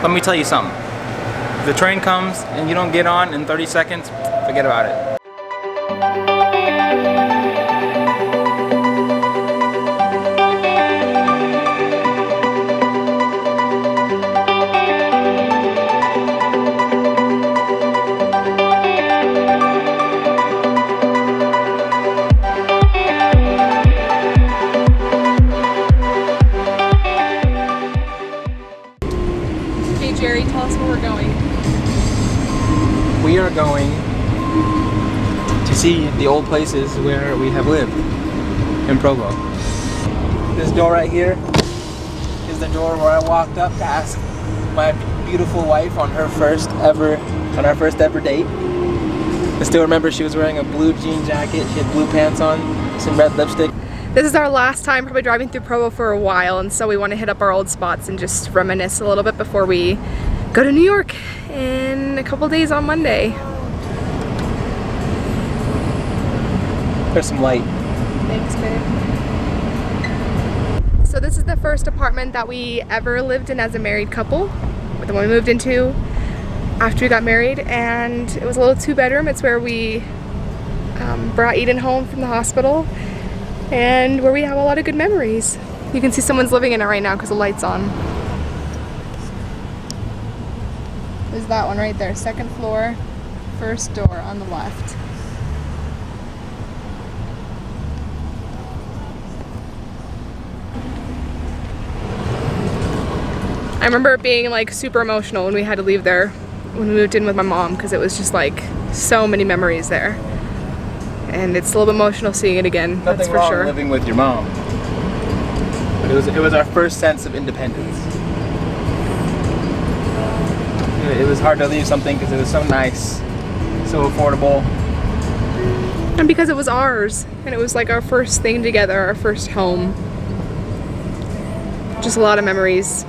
let me tell you something. If the train comes and you don't get on in 30 seconds, forget about it. Jerry, tell us where we're going. We are going to see the old places where we have lived in Provo. This door right here is the door where I walked up to ask my beautiful wife on our first ever date. I still remember she was wearing a blue jean jacket, she had blue pants on, some red lipstick. This is our last time probably driving through Provo for a while, and so we want to hit up our old spots and just reminisce a little bit before we go to New York in a couple days on Monday. There's some light. Thanks, babe. So this is the first apartment that we ever lived in as a married couple. The one we moved into after we got married, and it was a little 2-bedroom. It's where we brought Eden home from the hospital, and where we have a lot of good memories. You can see someone's living in it right now because the light's on. There's that one right there, second floor, first door on the left. I remember it being like super emotional when we had to leave there when we moved in with my mom, because it was just like so many memories there. And it's a little bit emotional seeing it again, that's for sure. Living with your mom. But it was our first sense of independence. It was hard to leave something because it was so nice, so affordable. And because it was ours, and it was like our first thing together, our first home. Just a lot of memories.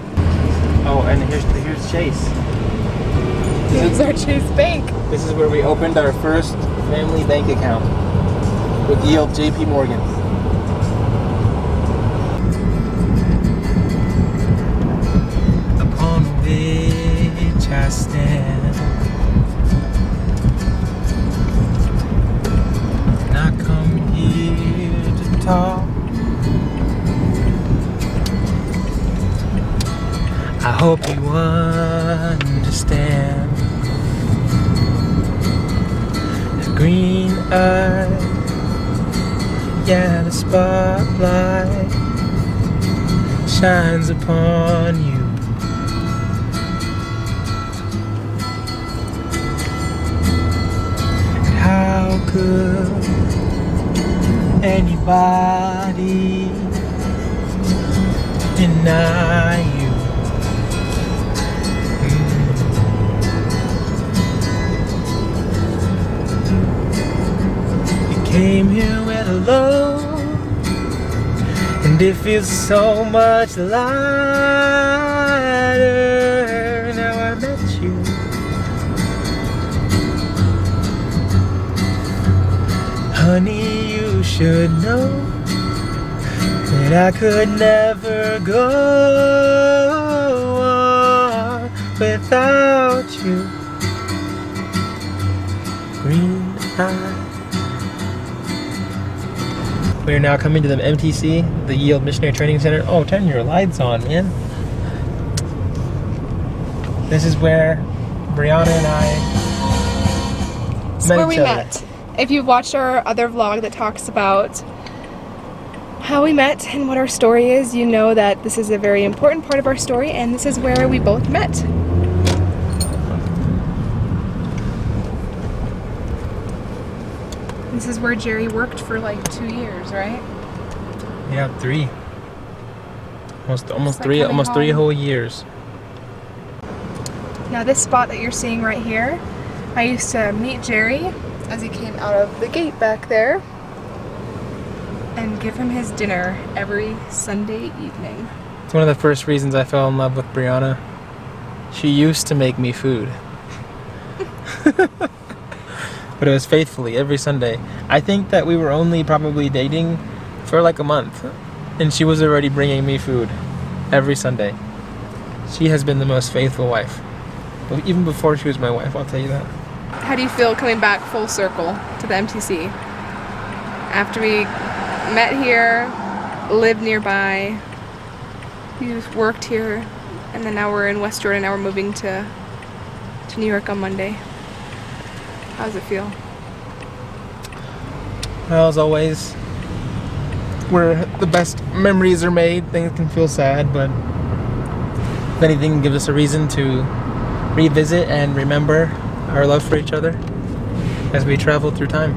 Oh, and here's Chase. This is our Chase Bank. This is where we opened our first family bank account with yield JP Morgan. Upon which I stand, and I come here to talk. I hope you understand. The green eye, yeah, the spotlight shines upon you. And how could anybody deny you? Came here with a load, and it feels so much lighter now I met you. Honey, you should know that I could never go on without you. Green eyes. We are now coming to the MTC, the Yield Missionary Training Center. Oh, turn your lights on, man. This is where Brianna and I met each other. If you've watched our other vlog that talks about how we met and what our story is, you know that this is a very important part of our story, and this is where we both met. This is where Jerry worked for like 2 years, right? Yeah, 3. Almost three whole years. Now this spot that you're seeing right here, I used to meet Jerry as he came out of the gate back there and give him his dinner every Sunday evening. It's one of the first reasons I fell in love with Brianna. She used to make me food. But it was faithfully every Sunday. I think that we were only probably dating for like a month, and she was already bringing me food every Sunday. She has been the most faithful wife. But even before she was my wife, I'll tell you that. How do you feel coming back full circle to the MTC? After we met here, lived nearby, you worked here, and then now we're in West Jordan. Now we're moving to New York on Monday. How does it feel? Well, as always, where the best memories are made, things can feel sad, but if anything, gives us a reason to revisit and remember our love for each other as we travel through time.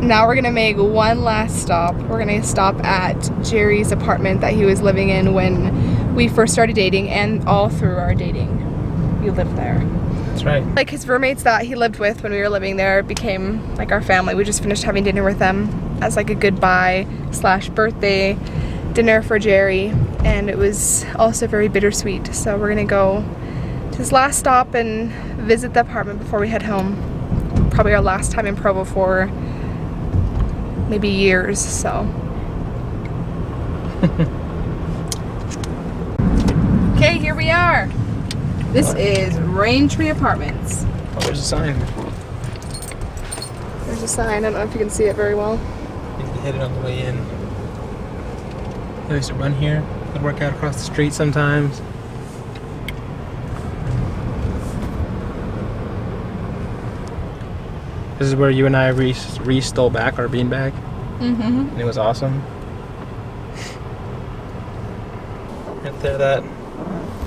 Now we're gonna make one last stop. We're gonna stop at Jerry's apartment that he was living in when we first started dating, and all through our dating, we lived there. That's right. Like his roommates that he lived with when we were living there became like our family. We just finished having dinner with them as like a goodbye / birthday dinner for Jerry, and it was also very bittersweet. So we're gonna go to his last stop and visit the apartment before we head home. Probably our last time in Provo for maybe years, so. Okay, here we are. This is Raintree Apartments. Oh, there's a sign. There's a sign, I don't know if you can see it very well. You can hit it on the way in. I used to run here. I'd work out across the street sometimes. This is where you and I re-stole back our beanbag. Mm-hmm. And it was awesome. Right there, that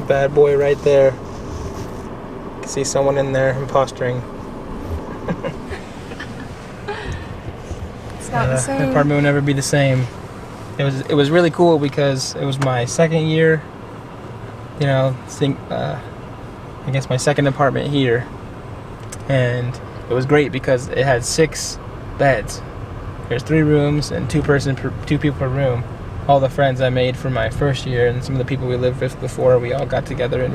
bad boy right there. You can see someone in there imposturing. It's not the The same. apartment will never be the same. It was really cool because it was my second year. You know, I guess my second apartment here, and it was great because it had 6 beds. There's 3 rooms and 2 people per room. All the friends I made from my first year and some of the people we lived with before, we all got together and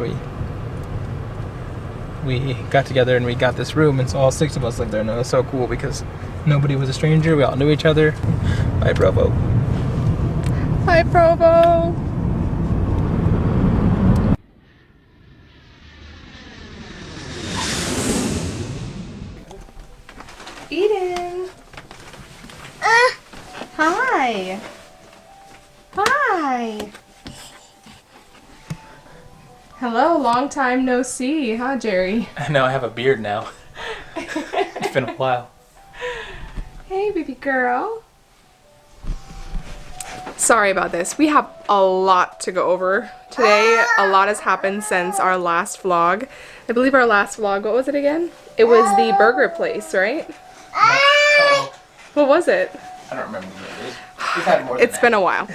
we got this room, and so all 6 of us lived there, and it was so cool because nobody was a stranger. We all knew each other. Bye, Provo. Hi, Provo. Eden. Hi. Hi. Hello, long time no see, huh, Jerry? I know I have a beard now. It's been a while. Hey, baby girl. Sorry about this. We have a lot to go over today. A lot has happened since our last vlog. I believe our last vlog, what was it again? It was the burger place, right? Oh, What was it? I don't remember what it is. We've had more than It's been a while.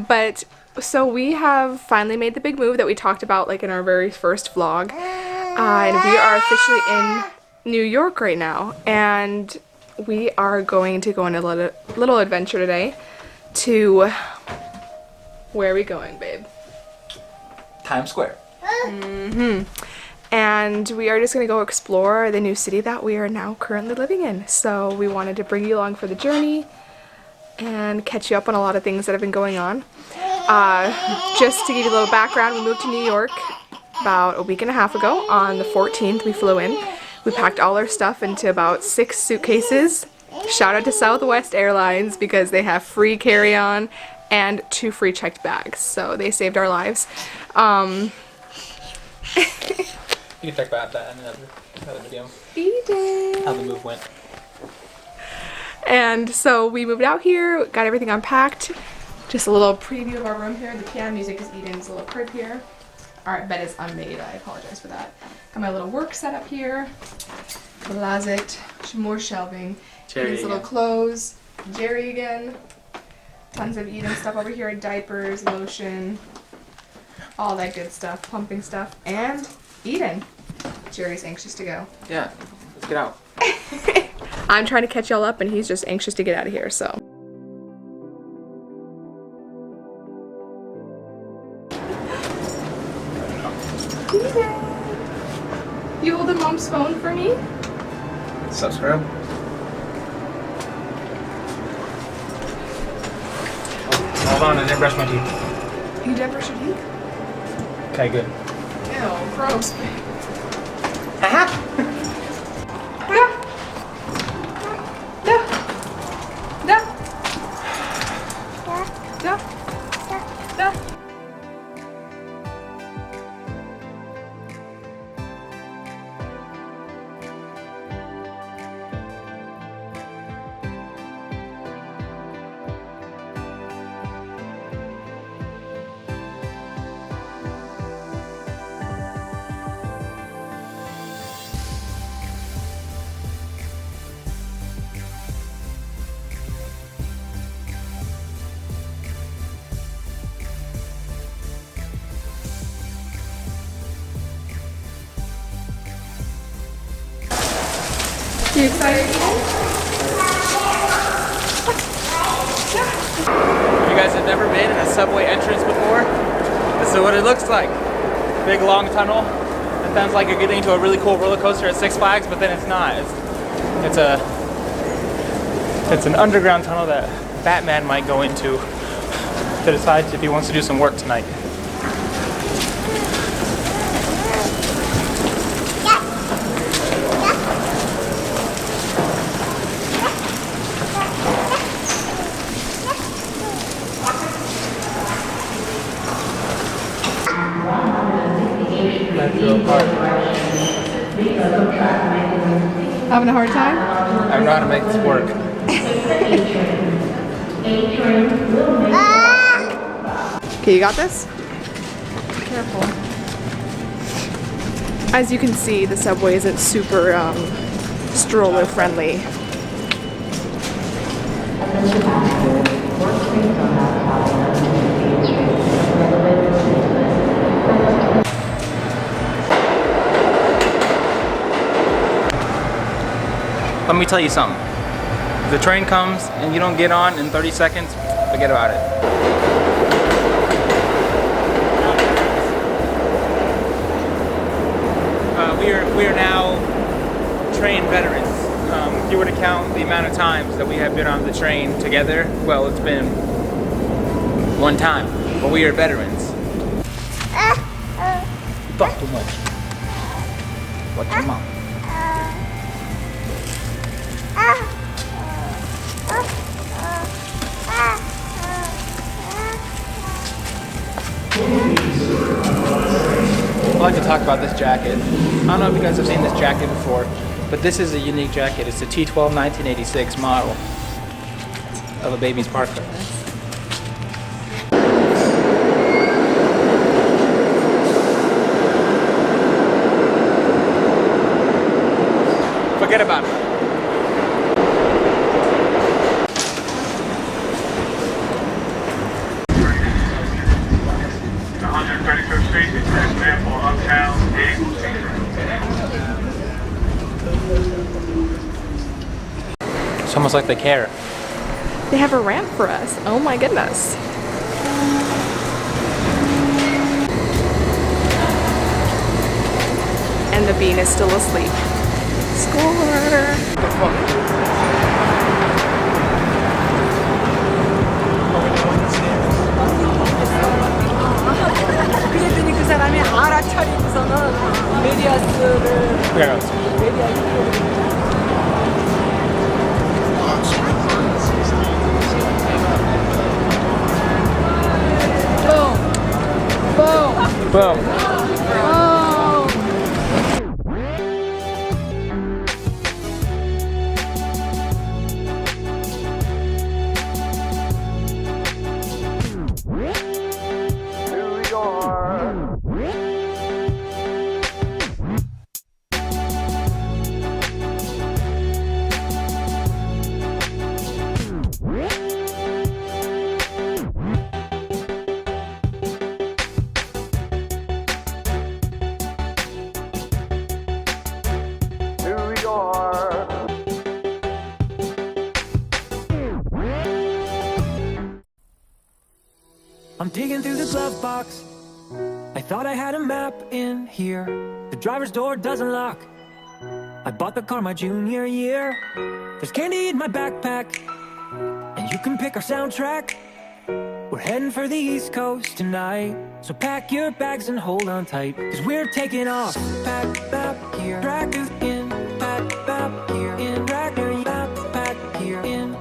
But so we have finally made the big move that we talked about like in our very first vlog. And we are officially in New York right now. And we are going to go on a little adventure today to, where are we going, babe? Times Square. And we are just going to go explore the new city that we are now currently living in. So we wanted to bring you along for the journey and catch you up on a lot of things that have been going on. Just to give you a little background, we moved to New York about a week and a half ago. On the 14th, we flew in. We packed all our stuff into about 6 suitcases. Shout out to Southwest Airlines because they have free carry-on and 2 free checked bags. So they saved our lives. You can talk about that in another video. Eden. How the move went. And so we moved out here, got everything unpacked. Just a little preview of our room here. The piano music is Eden's little crib here. Our bed is unmade, I apologize for that. Got my little work set up here. Closet, more shelving. Jerry Eden's little again. clothes. Jerry again. Tons of Eden stuff over here, diapers, lotion, all that good stuff, pumping stuff. And Eden. Jerry's anxious to go. Yeah, let's get out. I'm trying to catch y'all up and he's just anxious to get out of here, so. Eden. You hold the mom's phone for me? Subscribe. Hold on, I didn't brush my teeth. You did brush your teeth? Okay, good. Ew, gross. You excited? You guys have never been in a subway entrance before? This is what it looks like. Big long tunnel. It sounds like you're getting into a really cool roller coaster at Six Flags, but then it's not. It's an underground tunnel that Batman might go into to decide if he wants to do some work tonight. Having a hard time? I don't know how to make this work. Okay, you got this? Careful. As you can see, the subway isn't super stroller friendly. Let me tell you something. If the train comes and you don't get on in 30 seconds, forget about it. We are now train veterans. If you were to count the amount of times that we have been on the train together, well, it's been one time, but we are veterans. You talk too much. Watch your mouth. I'd like to talk about this jacket. I don't know if you guys have seen this jacket before, but this is a unique jacket. It's a T12 1986 model of a baby's parka. Forget about it. It's almost like they care. They have a ramp for us. Oh my goodness. And the bean is still asleep. Score! 그랬더니 그 사람이 알아차리고서는 Boom. I'm digging through the glove box. I thought I had a map in here. The driver's door doesn't lock. I bought the car my junior year. There's candy in my backpack, and you can pick our soundtrack. We're heading for the East Coast tonight. So pack your bags and hold on tight, 'cause we're taking off. Pack up here, track is in. Pack up here, in. Track here, in.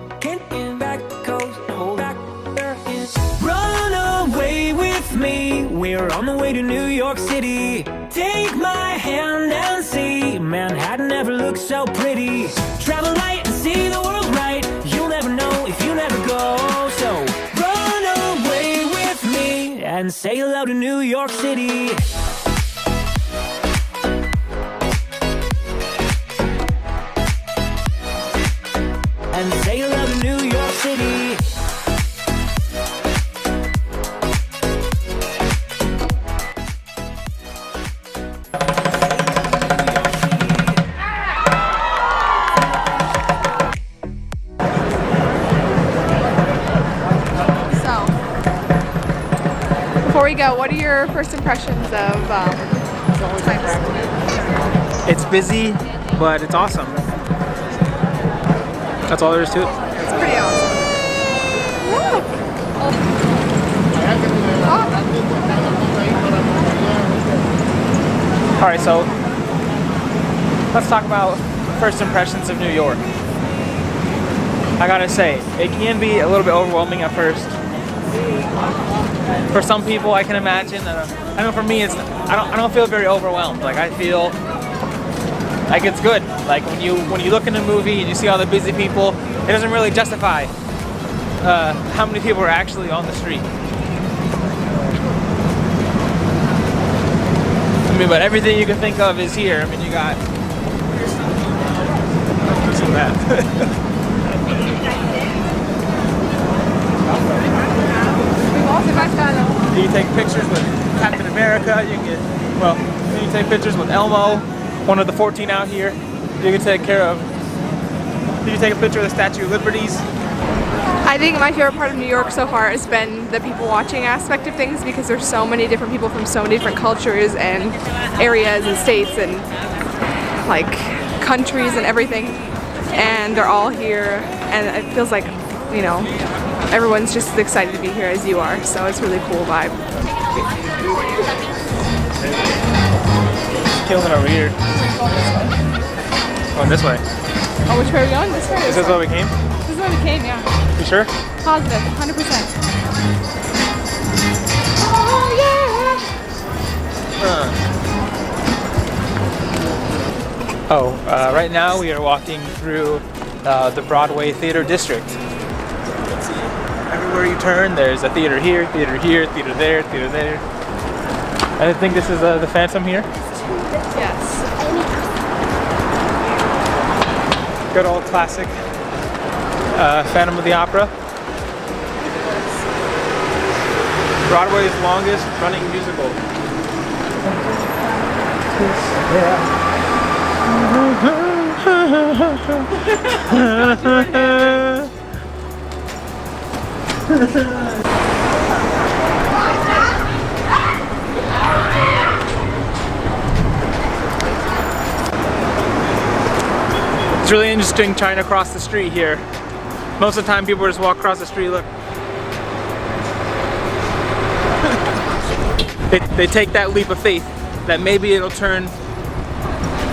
Back coast, hold back there in. Run away with me. We're on the way to New York City. Take my hand and see Manhattan never looks so pretty. Travel light and see the world right. You'll never know if you never go. So run away with me and say hello to New York City. And say hello to New York City. Before we go, what are your first impressions of Times? It's busy, but it's awesome. That's all there is to it. It's pretty awesome. Look! All right, so let's talk about first impressions of New York. I gotta say, it can be a little bit overwhelming at first. For some people, I can imagine. I know for me, I don't feel very overwhelmed. Like I feel like it's good. Like when you look in a movie and you see all the busy people, it doesn't really justify how many people are actually on the street. I mean, but everything you can think of is here. I mean, you got some that. You can take pictures with Captain America. You can take pictures with Elmo, one of the 14 out here. You can take a picture of the Statue of Liberties. I think my favorite part of New York so far has been the people watching aspect of things, because there's so many different people from so many different cultures and areas and states and like countries and everything, and they're all here, and it feels like, you know, everyone's just as excited to be here as you are, so it's a really cool vibe. Killing it over here. Going this way. Oh, which way are we going? This way? Is this where we came? This is where we came, yeah. You sure? Positive, 100%. Oh, yeah! Right now we are walking through the Broadway Theater District. Everywhere you turn, there's a theater here, theater there, theater there. I think this is the Phantom here. Yes. Good old classic Phantom of the Opera. Broadway's longest running musical. It's really interesting trying to cross the street here. Most of the time people just walk across the street, look. They take that leap of faith that maybe it'll turn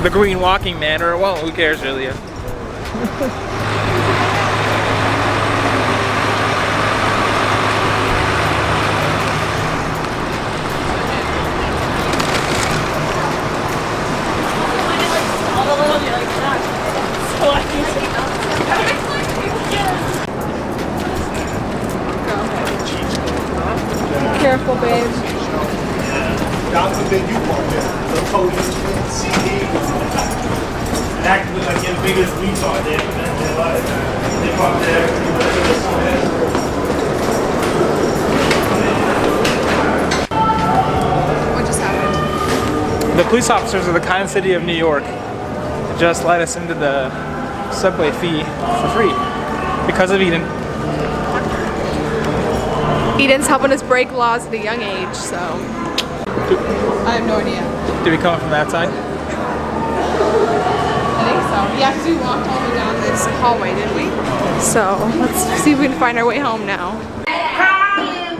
the green walking man, or it won't, who cares really. Careful, babe. That's what they do want there. The police, CD. Acting like the biggest retard there, but then they're like, they pop there, What just happened? The police officers of the kind city of New York just let us into the subway fee for free because of Eden. Eden's helping us break laws at a young age, so I have no idea. Did we come from that side? I think so. Yeah, because we walked all the way down this hallway, didn't we? So let's see if we can find our way home now. Crying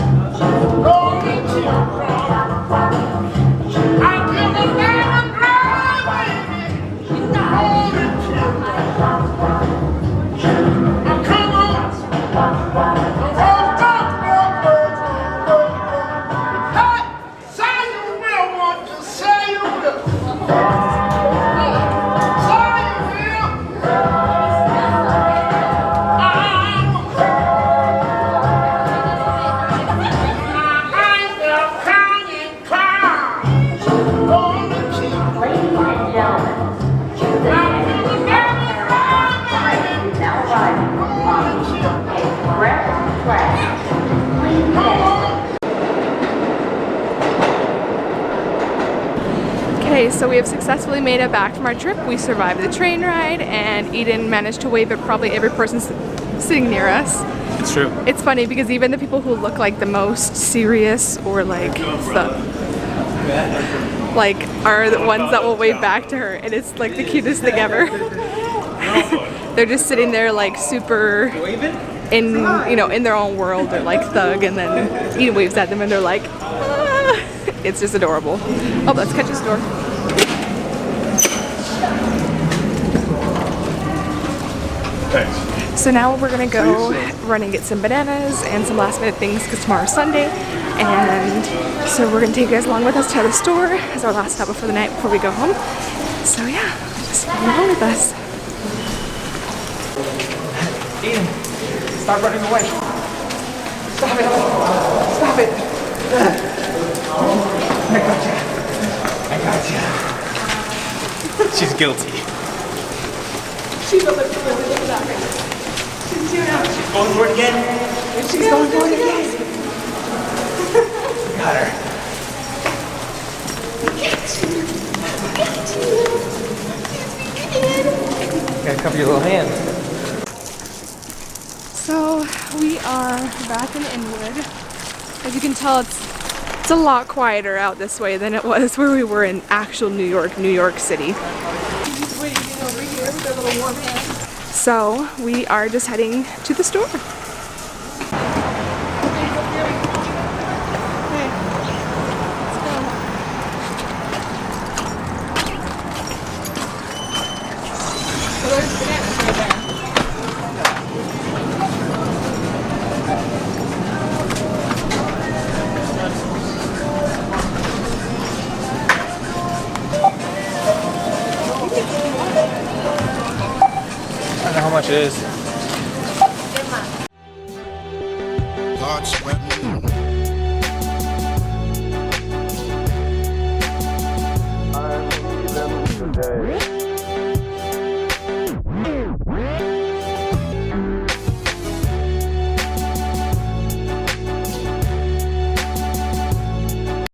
Okay, so we have successfully made it back from our trip. We survived the train ride, and Eden managed to wave at probably every person sitting near us. It's true. It's funny because even the people who look like the most serious or like are the ones that will wave back to her, and it's like the cutest thing ever. They're just sitting there like super in in their own world. They're like thug, and then Eden waves at them, and they're like, ah. It's just adorable. Oh, let's catch this door. Thanks. So now we're gonna go run and get some bananas and some last minute things because tomorrow's Sunday. And so we're gonna take you guys along with us to the store as our last stop before the night before we go home. So yeah, just come along with us. Eden, stop running away. Stop it. Stop it. I gotcha. She's guilty. She's a little bit of that. She's doing out. She's going for it again. She's going for it again. Got her. Gotta cover your little hand. So we are back in Inwood. As you can tell, it's a lot quieter out this way than it was where we were in actual New York City. So we are just heading to the store. I don't know how much it is.